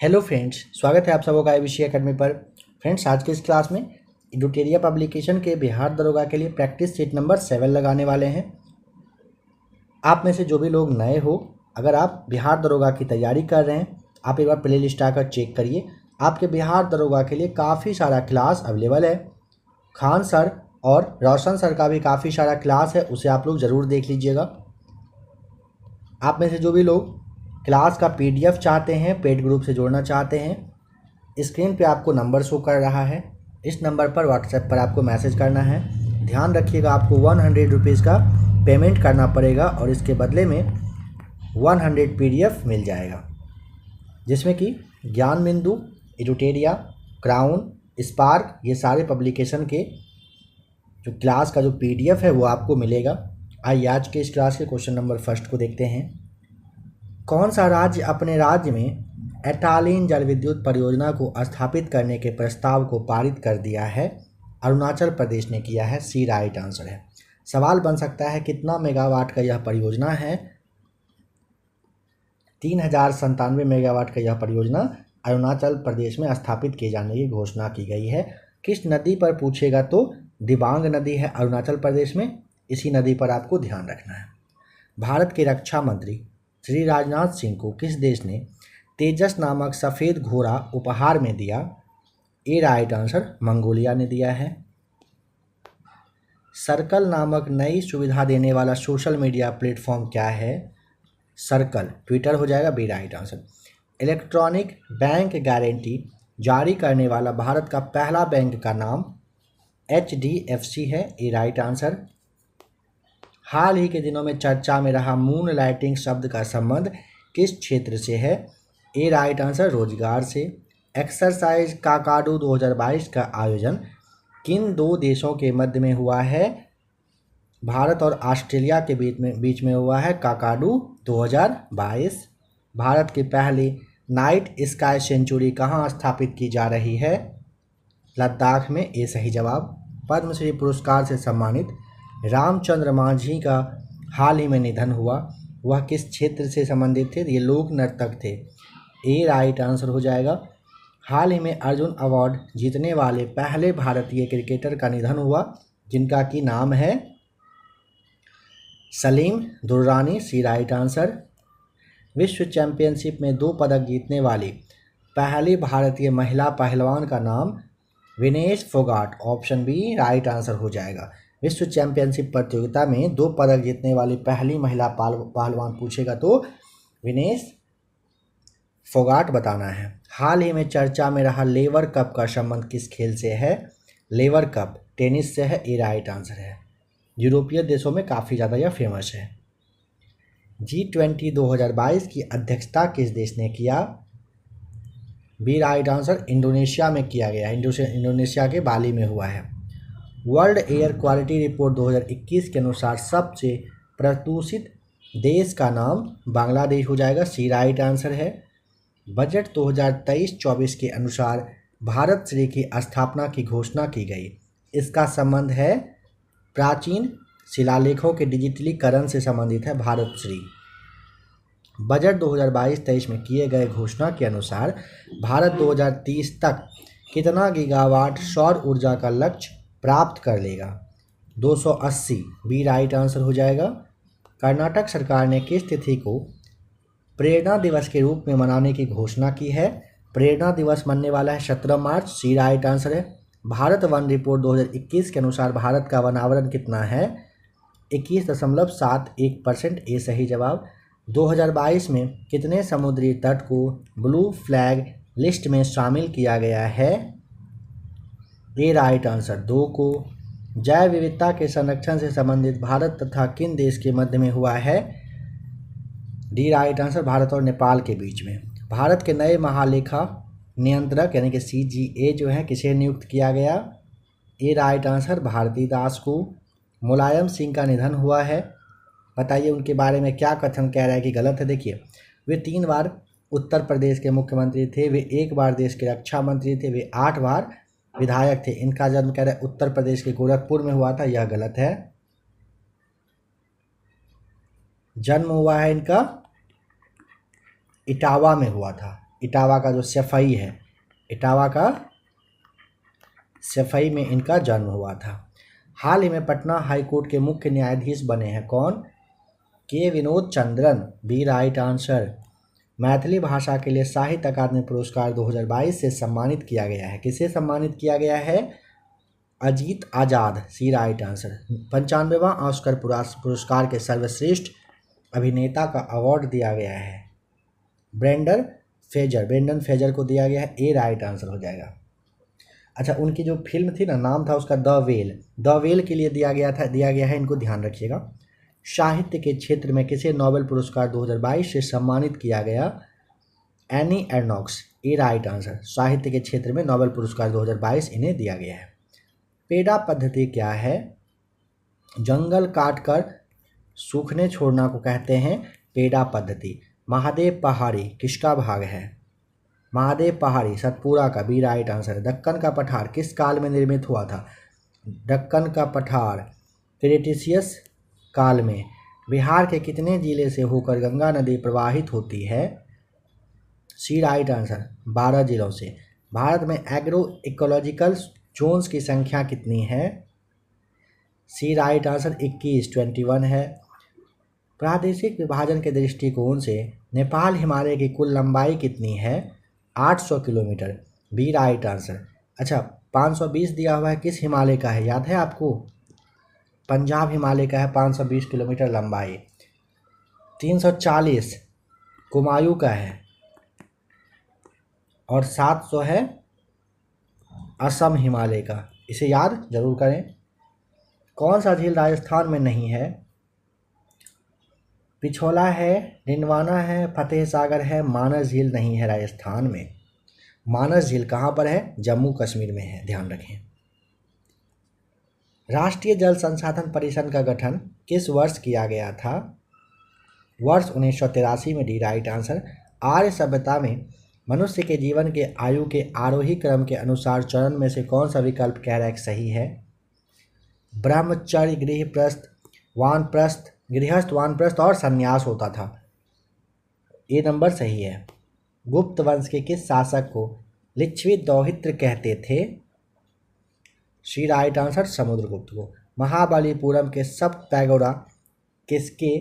Hello friends, स्वागत है आप सबका IBC एकेडमी पर। फ्रेंड्स, आज के इस क्लास में एडुटेरिया पब्लिकेशन के बिहार दरोगा के लिए प्रैक्टिस सीट नंबर 7 लगाने वाले हैं। आप में से जो भी लोग नए हो, अगर आप बिहार दरोगा की तैयारी कर रहे हैं, आप एक बार प्ले लिस्ट आकर चेक करिए। आपके बिहार दरोगा के लिए काफ़ी सारा क्लास अवेलेबल है। खान सर और रोशन सर का भी काफ़ी सारा क्लास है, उसे आप लोग ज़रूर देख लीजिएगा। आप में से जो भी लोग क्लास का PDF चाहते हैं, पेड ग्रुप से जोड़ना चाहते हैं, स्क्रीन पे आपको नंबर शो कर रहा है। इस नंबर पर व्हाट्सएप पर आपको मैसेज करना है। ध्यान रखिएगा, आपको 100 रुपीज़ का पेमेंट करना पड़ेगा और इसके बदले में 100 PDF मिल जाएगा, जिसमें कि ज्ञान बिंदु, एडुटेरिया, क्राउन, स्पार्क, ये सारे पब्लिकेशन के जो क्लास का जो PDF है वो आपको मिलेगा। आइए आज के इस क्लास के क्वेश्चन नंबर फर्स्ट को देखते हैं। कौन सा राज्य अपने राज्य में एटालीन जल विद्युत परियोजना को स्थापित करने के प्रस्ताव को पारित कर दिया है? अरुणाचल प्रदेश ने किया है। सी राइट आंसर है। सवाल बन सकता है कितना मेगावाट का यह परियोजना है? 3097 मेगावाट का यह परियोजना अरुणाचल प्रदेश में स्थापित किए जाने की घोषणा की गई है। किस नदी पर पूछेगा तो दिबांग नदी है अरुणाचल प्रदेश में, इसी नदी पर आपको ध्यान रखना है। भारत के रक्षा मंत्री श्री राजनाथ सिंह को किस देश ने तेजस नामक सफ़ेद घोड़ा उपहार में दिया? ए राइट आंसर, मंगोलिया ने दिया है। सर्कल नामक नई सुविधा देने वाला सोशल मीडिया प्लेटफॉर्म क्या है? सर्कल ट्विटर हो जाएगा, B right answer. Electronic bank guarantee जारी करने वाला भारत का पहला बैंक का नाम HDFC है, ए राइट आंसर। हाल ही के दिनों में चर्चा में रहा मून लाइटिंग शब्द का संबंध किस क्षेत्र से है? ए राइट आंसर, रोजगार से। एक्सरसाइज काकाडू 2022 का आयोजन किन दो देशों के मध्य में हुआ है? भारत और ऑस्ट्रेलिया के बीच में हुआ है काकाडू 2022। भारत की पहली नाइट स्काई सेंचुरी कहाँ स्थापित की जा रही है? लद्दाख में, ए सही जवाब। पद्मश्री पुरस्कार से सम्मानित रामचंद्र मांझी का हाल ही में निधन हुआ, वह किस क्षेत्र से संबंधित थे? ये लोक नर्तक थे, ए राइट आंसर हो जाएगा। हाल ही में अर्जुन अवार्ड जीतने वाले पहले भारतीय क्रिकेटर का निधन हुआ, जिनका की नाम है सलीम दुर्रानी, सी राइट आंसर। विश्व चैंपियनशिप में 2 पदक जीतने वाली पहली भारतीय महिला पहलवान का नाम Vinesh Phogat, option B right answer हो जाएगा। विश्व चैंपियनशिप प्रतियोगिता में 2 पदक जीतने वाली पहली महिला पहलवान पूछेगा तो विनेश फोगाट बताना है। हाल ही में चर्चा में रहा लेवर कप का संबंध किस खेल से है? लेवर कप टेनिस से है, ए राइट आंसर है। यूरोपीय देशों में काफ़ी ज़्यादा यह फेमस है। G20 2022 की अध्यक्षता किस देश ने किया? बी राइट आंसर, इंडोनेशिया में किया गया। इंडोनेशिया के बाली में हुआ है। वर्ल्ड एयर क्वालिटी रिपोर्ट 2021 के अनुसार सबसे प्रदूषित देश का नाम बांग्लादेश हो जाएगा, सी राइट आंसर है। बजट 2023-24 के अनुसार भारत श्री की स्थापना की घोषणा की गई, इसका संबंध है प्राचीन शिलालेखों के डिजिटलीकरण से संबंधित है भारत श्री। बजट 2022-23 में किए गए घोषणा के अनुसार भारत 2030 तक कितना गीगावाट सौर ऊर्जा का लक्ष्य प्राप्त कर लेगा? 280, बी राइट आंसर हो जाएगा। कर्नाटक सरकार ने किस तिथि को प्रेरणा दिवस के रूप में मनाने की घोषणा की है? प्रेरणा दिवस मनने वाला है 17 मार्च, सी राइट आंसर है। भारत वन रिपोर्ट 2021 के अनुसार भारत का वनावरण कितना है? 21.71%, ए सही जवाब। 2022 में कितने समुद्री तट को ब्लू फ्लैग लिस्ट में शामिल किया गया है? ए राइट आंसर, 2 को। जैव विविधता के संरक्षण से संबंधित भारत तथा किन देश के मध्य में हुआ है? डी राइट आंसर, भारत और नेपाल के बीच में। भारत के नए महालेखा नियंत्रक यानी कि CGA जो है किसे नियुक्त किया गया? ए राइट आंसर, भारती दास को। मुलायम सिंह का निधन हुआ है, बताइए उनके बारे में क्या कथन कह रहा है कि गलत है? देखिए, वे 3 बार उत्तर प्रदेश के मुख्यमंत्री थे, वे 1 बार देश के रक्षा मंत्री थे, वे 8 बार विधायक थे। इनका जन्म कह रहे उत्तर प्रदेश के गोरखपुर में हुआ था, यह गलत है। जन्म हुआ है इनका इटावा में हुआ था, इटावा का जो सफाई है, इटावा का सफाई में इनका जन्म हुआ था। हाल ही में पटना हाई कोर्ट के मुख्य न्यायाधीश बने हैं कौन? K Vinod Chandran, B right answer. Maithili भाषा के लिए साहित्य अकादमी पुरस्कार 2022 से सम्मानित किया गया है। किसे सम्मानित किया गया है? अजीत आजाद, सी राइट आंसर। 95वां ऑस्कर पुरस्कार के सर्वश्रेष्ठ अभिनेता का अवार्ड दिया गया है ब्रेंडन फेजर को दिया गया है, ए राइट आंसर हो जाएगा। अच्छा, उनकी जो फिल्म थी ना, नाम था उसका द वेल के लिए दिया गया है, इनको ध्यान रखिएगा। साहित्य के क्षेत्र में किसे नोबेल पुरस्कार 2022 से सम्मानित किया गया? एनी एर्नॉक्स, ए राइट आंसर। साहित्य के क्षेत्र में नोबेल पुरस्कार 2022 इन्हें दिया गया है। पेड़ा पद्धति क्या है? जंगल काटकर सूखने छोड़ना को कहते हैं पेड़ा पद्धति। महादेव पहाड़ी किसका भाग है? महादेव पहाड़ी सतपुरा का, बी राइट आंसर। दक्कन का पठार किस काल में निर्मित हुआ था? दक्कन का पठार क्रेटेशियस काल में। बिहार के कितने जिले से होकर गंगा नदी प्रवाहित होती है? सी राइट आंसर, 12 जिलों से। भारत में एग्रो इकोलॉजिकल जोन्स की संख्या कितनी है? सी राइट आंसर, 21 है। प्रादेशिक विभाजन के दृष्टिकोण से नेपाल हिमालय की कुल लंबाई कितनी है? 800 किलोमीटर, बी राइट आंसर। अच्छा, 520 दिया हुआ है, किस हिमालय का है याद है आपको? पंजाब हिमालय का है, 520 किलोमीटर लंबाई। 340 कुमायूं का है और 700 है असम हिमालय का। इसे याद जरूर करें। कौन सा झील राजस्थान में नहीं है? पिछोला है, डिंडवाना है, फतेह सागर है, मानस झील नहीं है राजस्थान में। मानस झील कहाँ पर है? जम्मू कश्मीर में है, ध्यान रखें। राष्ट्रीय जल संसाधन परिषद का गठन किस वर्ष किया गया था? वर्ष 1983 में, डी राइट आंसर। आर्य सभ्यता में मनुष्य के जीवन के आयु के आरोही क्रम के अनुसार चरण में से कौन सा विकल्प कह सही है? ब्रह्मचर्य, गृहस्थ, वानप्रस्थ और संन्यास होता था। ये नंबर सही है। गुप्त वंश के किस शासक को लिच्छवी दौहित्र कहते थे? सी राइट आंसर, समुद्रगुप्त को। महाबलीपुरम के सप्त पैगोडा किसके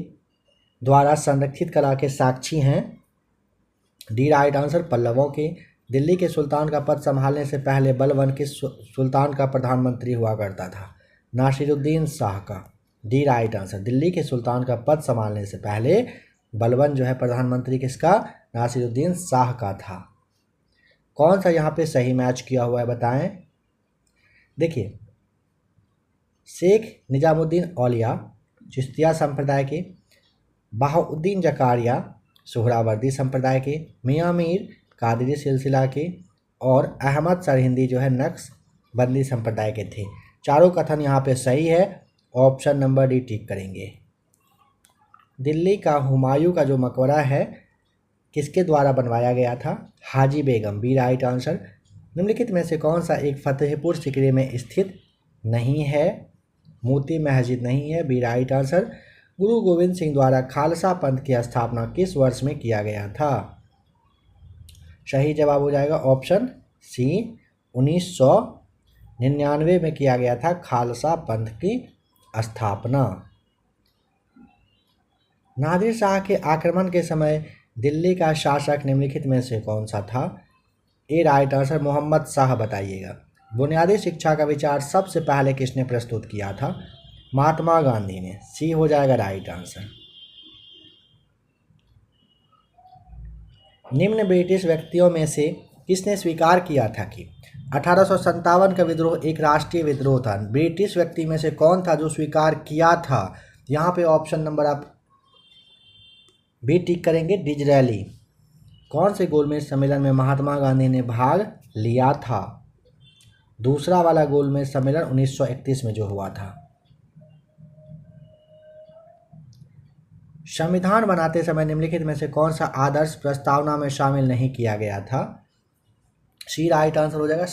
द्वारा संरक्षित कला के साक्षी हैं? डी राइट आंसर, पल्लवों के। दिल्ली के सुल्तान का पद संभालने से पहले बलबन किस सुल्तान का प्रधानमंत्री हुआ करता था? नासिरुद्दीन शाह का, डी राइट आंसर। दिल्ली के सुल्तान का पद संभालने से पहले बलबन जो है प्रधानमंत्री किसका? नासिरुद्दीन शाह का था। कौन सा यहाँ पे सही मैच किया हुआ है बताएं? देखिए, शेख निजामुद्दीन औलिया चिश्तिया संप्रदाय के, बहाउद्दीन जकारिया सोहरावर्दी संप्रदाय के, मियाँ मीर कादरी सिलसिला के और अहमद सरहिंदी जो है नक्शबंदी संप्रदाय के थे। चारों कथन यहाँ पे सही है। ऑप्शन नंबर डी टिक करेंगे। दिल्ली का हुमायूं का जो मकबरा है किसके द्वारा बनवाया गया था? हाजी बेगम, बी राइट आंसर। निम्नलिखित में से कौन सा एक फतेहपुर सीकरी में स्थित नहीं है? मोती मस्जिद नहीं है, बी राइट आंसर। गुरु गोविंद सिंह द्वारा खालसा पंथ की स्थापना किस वर्ष में किया गया था? सही जवाब हो जाएगा ऑप्शन सी, 1999 में किया गया था खालसा पंथ की स्थापना। नादिर शाह के आक्रमण के समय दिल्ली का शासक निम्नलिखित में से कौन सा था? ए राइट आंसर, मोहम्मद शाह बताइएगा। बुनियादी शिक्षा का विचार सबसे पहले किसने प्रस्तुत किया था? महात्मा गांधी ने, सी हो जाएगा राइट आंसर। निम्न ब्रिटिश व्यक्तियों में से किसने स्वीकार किया था कि 1857 का विद्रोह एक राष्ट्रीय विद्रोह था? ब्रिटिश व्यक्ति में से कौन था जो स्वीकार किया था? यहाँ पे ऑप्शन नंबर आप भी टिक करेंगे, डिजरेली। कौन से गोलमेज सम्मेलन में महात्मा गांधी ने भाग लिया था? दूसरा वाला गोलमेज सम्मेलन 1931 में जो हुआ था। संविधान बनाते समय निम्नलिखित में से कौन सा आदर्श प्रस्तावना में शामिल नहीं किया गया था? सी राइट आंसर हो जाएगा,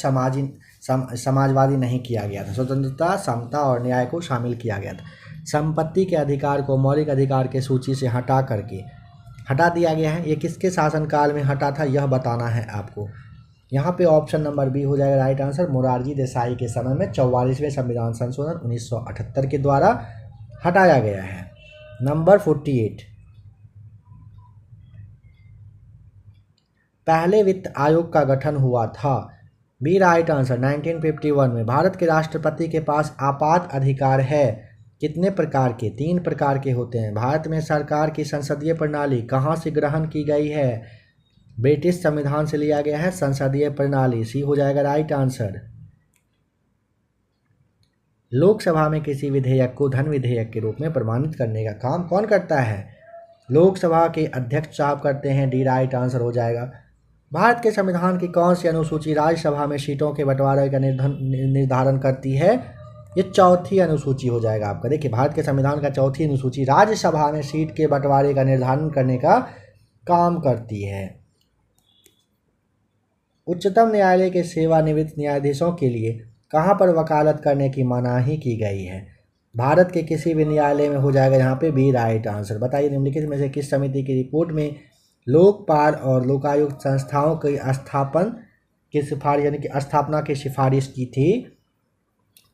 समाजवादी नहीं किया गया था। स्वतंत्रता, समता और न्याय को शामिल किया गया था। संपत्ति के अधिकार को मौलिक अधिकार के सूची से हटा दिया गया है। ये किसके शासनकाल में हटा था यह बताना है आपको। यहाँ पे ऑप्शन नंबर बी हो जाएगा राइट आंसर। मोरारजी देसाई के समय में 44वें संविधान संशोधन 1978 के द्वारा हटाया गया है। नंबर 48, पहले वित्त आयोग का गठन हुआ था। B right answer. 1951 में। भारत के राष्ट्रपति के पास आपात अधिकार है। कितने प्रकार के? 3 प्रकार के होते हैं। भारत में सरकार की संसदीय प्रणाली कहाँ से ग्रहण की गई है? ब्रिटिश संविधान से लिया गया है संसदीय प्रणाली। सी हो जाएगा राइट आंसर। लोकसभा में किसी विधेयक को धन विधेयक के रूप में प्रमाणित करने का काम कौन करता है? लोकसभा के अध्यक्ष साहब करते हैं। डी राइट आंसर हो जाएगा। भारत के संविधान की कौन सी अनुसूची राज्यसभा में सीटों के बंटवारे का निर्धारण करती है? ये चौथी अनुसूची हो जाएगा आपका। देखिए, भारत के संविधान का चौथी अनुसूची राज्यसभा में सीट के बंटवारे का निर्धारण करने का काम करती है। उच्चतम न्यायालय के सेवानिवृत्त न्यायाधीशों के लिए कहाँ पर वकालत करने की मनाही की गई है? भारत के किसी भी न्यायालय में हो जाएगा यहाँ पे बी राइट आंसर। बताइए, निम्नलिखित में से किस समिति की रिपोर्ट में लोकपाल और लोकायुक्त संस्थाओं की स्थापन की सिफारिश यानी कि स्थापना की सिफारिश की थी?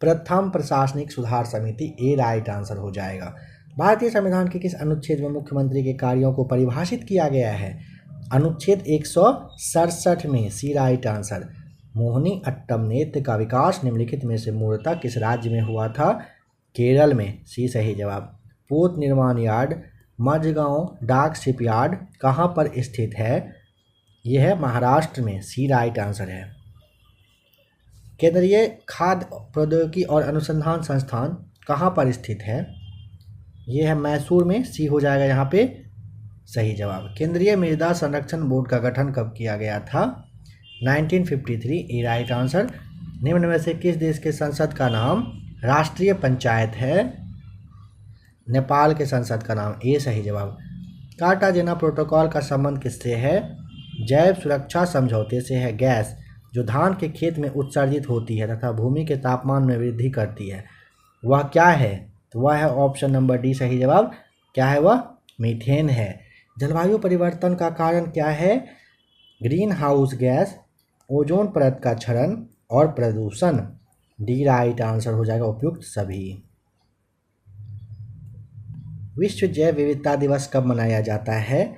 प्रथम प्रशासनिक सुधार समिति। ए राइट आंसर हो जाएगा। भारतीय संविधान के किस अनुच्छेद में मुख्यमंत्री के कार्यों को परिभाषित किया गया है? अनुच्छेद 167 में। सी राइट आंसर। मोहिनी अट्टम नृत्य का विकास निम्नलिखित में से मूलतः किस राज्य में हुआ था? केरल में। सी सही जवाब। पोत निर्माण यार्ड मझगांव डाक शिपयार्ड कहाँ पर स्थित है? यह है महाराष्ट्र में। सी राइट आंसर है। केंद्रीय खाद्य प्रौद्योगिकी और अनुसंधान संस्थान कहाँ पर स्थित है? यह है मैसूर में। सी हो जाएगा यहाँ पे सही जवाब। केंद्रीय मृदा संरक्षण बोर्ड का गठन कब किया गया था? 1953। ए राइट आंसर। निम्न में से किस देश के संसद का नाम राष्ट्रीय पंचायत है? नेपाल के संसद का नाम। ए सही जवाब। कार्टाजेना प्रोटोकॉल का संबंध किससे है? जैव सुरक्षा समझौते से है। गैस जो धान के खेत में उत्सर्जित होती है तथा भूमि के तापमान में वृद्धि करती है वह क्या है? तो वह है ऑप्शन नंबर डी सही जवाब। क्या है वह? मीथेन है। जलवायु परिवर्तन का कारण क्या है? ग्रीन हाउस गैस, ओजोन परत का क्षरण और प्रदूषण। डी राइट आंसर हो जाएगा उपयुक्त सभी। विश्व जैव विविधता दिवस कब मनाया जाता है?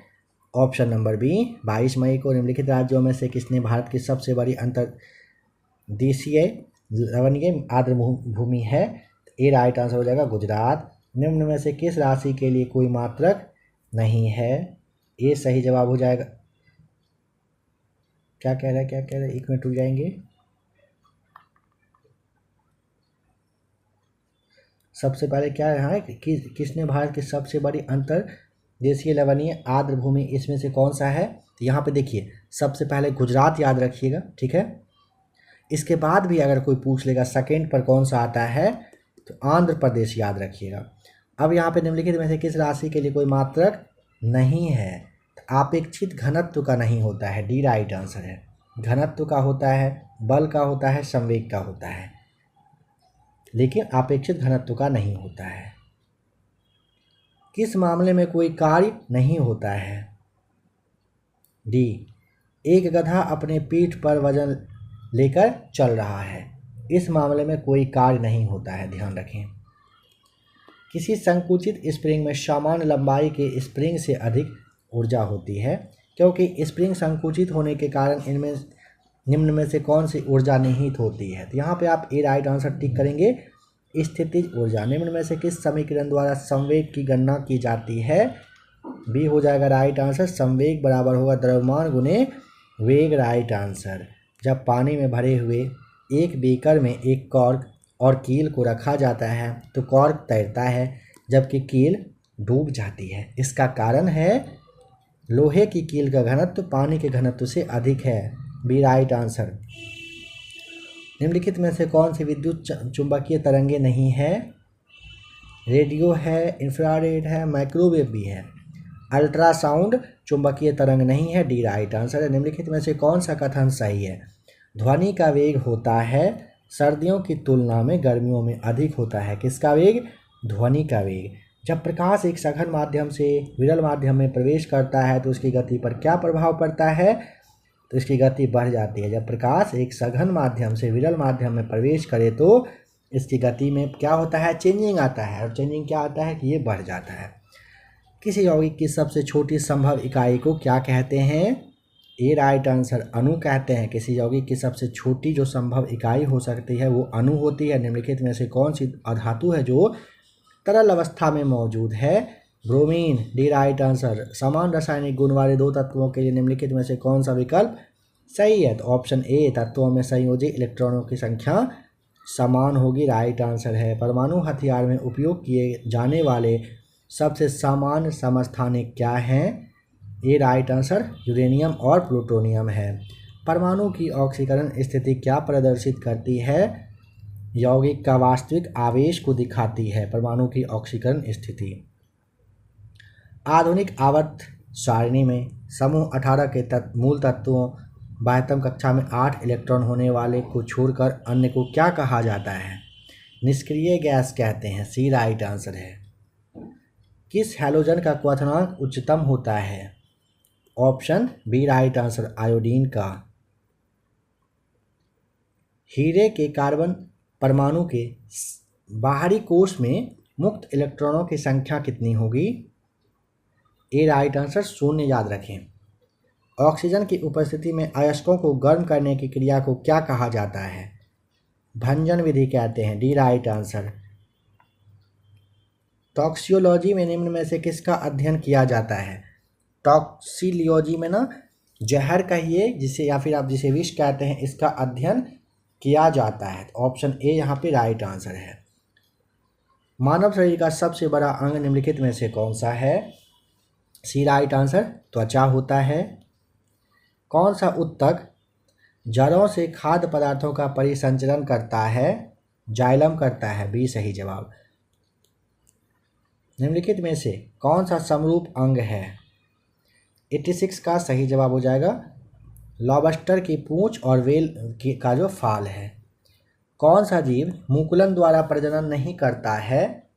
ऑप्शन नंबर बी 22 मई को। निम्नलिखित राज्यों में से किसने भारत की सबसे बड़ी अंतर्देशीय लवणीय आर्द्र भूमि है? ए राइट आंसर हो जाएगा गुजरात। निम्न में से किस राशि के लिए कोई मात्रक नहीं है? ए सही जवाब हो जाएगा। क्या कह रहा है? 1 मिनट रुक जाएंगे। सबसे पहले क्या है कि किसने भारत की सबसे बड़ी अंतर्देशीय लवणीय आर्द्र भूमि, इसमें से कौन सा है? तो यहाँ पे देखिए, सबसे पहले गुजरात याद रखिएगा, ठीक है। इसके बाद भी अगर कोई पूछ लेगा सेकंड पर कौन सा आता है तो आंध्र प्रदेश याद रखिएगा। अब यहाँ पे निम्नलिखित में से किस राशि के लिए कोई मात्रक नहीं है? आपेक्षित घनत्व का नहीं होता है। डी राइट आंसर है। घनत्व का होता है, बल का होता है, संवेग का होता है, लेकिन अपेक्षित घनत्व का नहीं होता है। किस मामले में कोई कार्य नहीं होता है? डी एक गधा अपने पीठ पर वजन लेकर चल रहा है, इस मामले में कोई कार्य नहीं होता है, ध्यान रखें। किसी संकुचित स्प्रिंग में सामान्य लंबाई के स्प्रिंग से अधिक ऊर्जा होती है, क्योंकि स्प्रिंग संकुचित होने के कारण इनमें निम्न में से कौन सी ऊर्जा निहित होती है? तो यहाँ पे आप ए राइट आंसर टिक करेंगे, स्थितिज ऊर्जा। निम्न में से किस समीकरण द्वारा संवेग की गणना की जाती है? बी हो जाएगा राइट आंसर। संवेग बराबर होगा द्रव्यमान गुने वेग। Right answer. जब पानी में भरे हुए एक बीकर में एक कॉर्क और कील को रखा जाता है तो कॉर्क तैरता है जबकि कील डूब जाती है। इसका कारण है लोहे की कील का घनत्व पानी के घनत्व से अधिक है। B right answer. निम्नलिखित में से कौन सी विद्युत चुंबकीय तरंगे नहीं है? रेडियो है, इंफ्रारेड है, माइक्रोवेव भी है। अल्ट्रासाउंड चुंबकीय तरंग नहीं है। डी राइट आंसर है। निम्नलिखित में से कौन सा कथन सही है? ध्वनि का वेग होता है सर्दियों की तुलना में गर्मियों में अधिक होता है। किसका वेग? ध्वनि का वेग। जब प्रकाश एक सघन माध्यम से विरल माध्यम में प्रवेश करता है तो उसकी गति पर क्या प्रभाव पड़ता है? तो इसकी गति बढ़ जाती है। जब प्रकाश एक सघन माध्यम से विरल माध्यम में प्रवेश करे तो इसकी गति में क्या होता है? चेंजिंग आता है। और चेंजिंग क्या आता है कि ये बढ़ जाता है। किसी यौगिक की सबसे छोटी संभव इकाई को क्या कहते हैं? ए राइट आंसर, अणु कहते हैं। किसी यौगिक की सबसे छोटी जो संभव इकाई हो सकती है वो अणु होती है। निम्नलिखित में से कौन सी अधातु है जो तरल अवस्था में मौजूद है? Bromine, D right answer. समान रासायनिक गुण वाले दो तत्वों के लिए निम्नलिखित में से कौन सा विकल्प सही है? तो ऑप्शन ए, तत्वों में संयोजी इलेक्ट्रॉनों की संख्या समान होगी, राइट आंसर है। परमाणु हथियार में उपयोग किए जाने वाले सबसे सामान्य समस्थानिक क्या हैं? ए राइट आंसर, यूरेनियम और प्लूटोनियम है। परमाणु की ऑक्सीकरण स्थिति क्या प्रदर्शित करती है? यौगिक का वास्तविक आवेश को दिखाती है परमाणु की ऑक्सीकरण स्थिति। आधुनिक आवर्त सारणी में समूह 18 के मूल तत्वों बाह्यतम कक्षा में 8 इलेक्ट्रॉन होने वाले को छोड़कर अन्य को क्या कहा जाता है? निष्क्रिय गैस कहते हैं, सी राइट आंसर है। किस हैलोजन का क्वथनांक उच्चतम होता है? Option B right answer, iodine का। हीरे के कार्बन परमाणु के बाहरी कोश में मुक्त इलेक्ट्रॉनों की संख्या कितनी होगी? ए राइट आंसर, शून्य, याद रखें। ऑक्सीजन की उपस्थिति में अयस्कों को गर्म करने की क्रिया को क्या कहा जाता है? भंजन विधि कहते हैं, डी राइट आंसर। टॉक्सियोलॉजी में निम्न में से किसका अध्ययन किया जाता है? टॉक्सियोलॉजी में ना जहर कहिए जिसे, या फिर आप जिसे विष कहते हैं, इसका अध्ययन किया जाता है। तो ऑप्शन ए यहाँ पे राइट आंसर है। मानव शरीर का सबसे बड़ा अंग निम्नलिखित में से कौन सा है? सी राइट आंसर, त्वचा होता है। कौन सा उत्तक जड़ों से खाद्य पदार्थों का परिसंचरण करता है? जाइलम करता है, बी सही जवाब। निम्नलिखित में से कौन सा समरूप अंग है? 86 का सही जवाब हो जाएगा लॉबस्टर की पूंछ और वेल का जो फाल है। कौन सा जीव मुकुलन द्वारा प्रजनन नहीं करता है?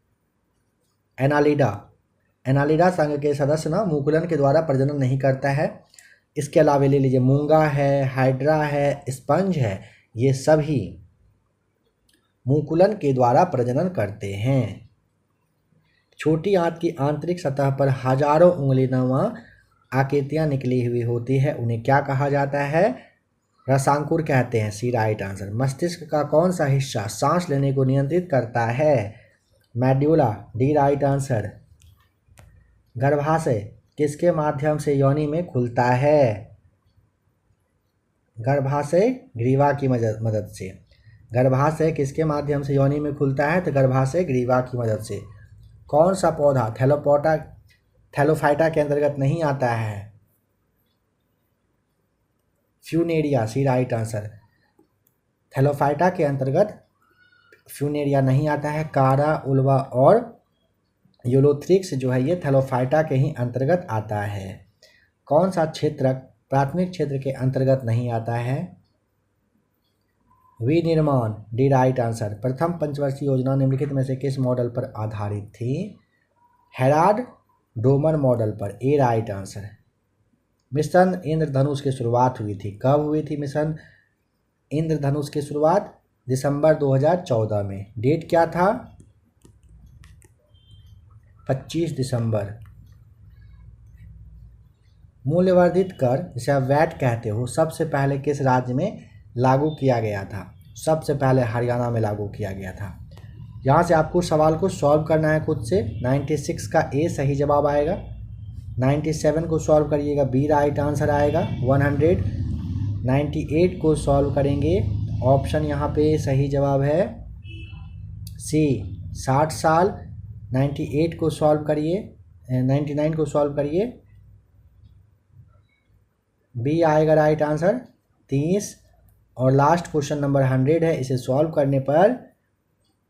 एनालिडा। एनालिडा संघ के सदस्य ना मुकुलन के द्वारा प्रजनन नहीं करता है। इसके अलावा ले लीजिए मूंगा है, हाइड्रा है, स्पंज है, ये सभी मुकुलन के द्वारा प्रजनन करते हैं। छोटी आंत की आंतरिक सतह पर हजारों उंगलीनुमा आकृतियां निकली हुई होती है, उन्हें क्या कहा जाता है? रसांकुर कहते हैं, सी राइट आंसर। मस्तिष्क का कौन सा हिस्सा सांस लेने को नियंत्रित करता है? Medulla, D right answer. गर्भाशय किसके माध्यम से योनि में खुलता है? गर्भाशय ग्रीवा की मदद से। गर्भाशय किसके माध्यम से योनि में खुलता है? तो गर्भाशय ग्रीवा की मदद से। कौन सा पौधा थैलोफाइटा के अंतर्गत नहीं आता है? फ्यूनेरिया, सी राइट आंसर। थैलोफाइटा के अंतर्गत फ्यूनेरिया नहीं आता है। कारा, उल्वा और यूलोथ्रिक्स जो है ये थैलोफाइटा के ही अंतर्गत आता है। कौन सा क्षेत्र प्राथमिक क्षेत्र के अंतर्गत नहीं आता है? विनिर्माण, डी राइट आंसर। प्रथम पंचवर्षीय योजना निम्नलिखित में से किस मॉडल पर आधारित थी? हेराल्ड डोमर मॉडल पर, ए राइट आंसर। मिशन इंद्रधनुष की शुरुआत हुई थी, कब हुई थी मिशन इंद्रधनुष की शुरुआत? दिसंबर 2014 में। डेट क्या था? 25 दिसंबर। मूल्यवर्धित कर जिसे आप वैट कहते हो सबसे पहले किस राज्य में लागू किया गया था? सबसे पहले हरियाणा में लागू किया गया था। यहाँ से आपको सवाल को सॉल्व करना है खुद से। 96 का ए सही जवाब आएगा। 97 को सॉल्व करिएगा, बी राइट आंसर आएगा। 198 को सॉल्व करेंगे, ऑप्शन यहाँ पे सही जवाब है सी 60 साल। 98 को सॉल्व करिए, 99 को सॉल्व करिए, बी आएगा राइट आंसर 30। और लास्ट क्वेश्चन नंबर 100 है, इसे सॉल्व करने पर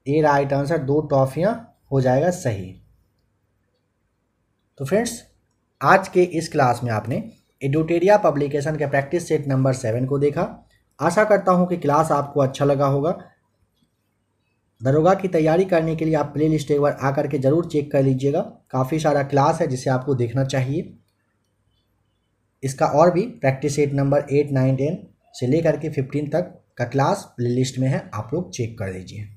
ए राइट आंसर 2 टॉफियाँ हो जाएगा सही। तो फ्रेंड्स आज के इस क्लास में आपने एडुटेरिया पब्लिकेशन के प्रैक्टिस सेट नंबर 7 को देखा। आशा करता हूँ कि क्लास आपको अच्छा लगा होगा। दरोगा की तैयारी करने के लिए आप प्ले लिस्ट एक बार आकर के ज़रूर चेक कर लीजिएगा, काफ़ी सारा क्लास है जिसे आपको देखना चाहिए। इसका और भी प्रैक्टिस सेट नंबर 8, 9, 10 से लेकर के 15 तक का क्लास प्ले लिस्ट में है, आप लोग चेक कर लीजिए।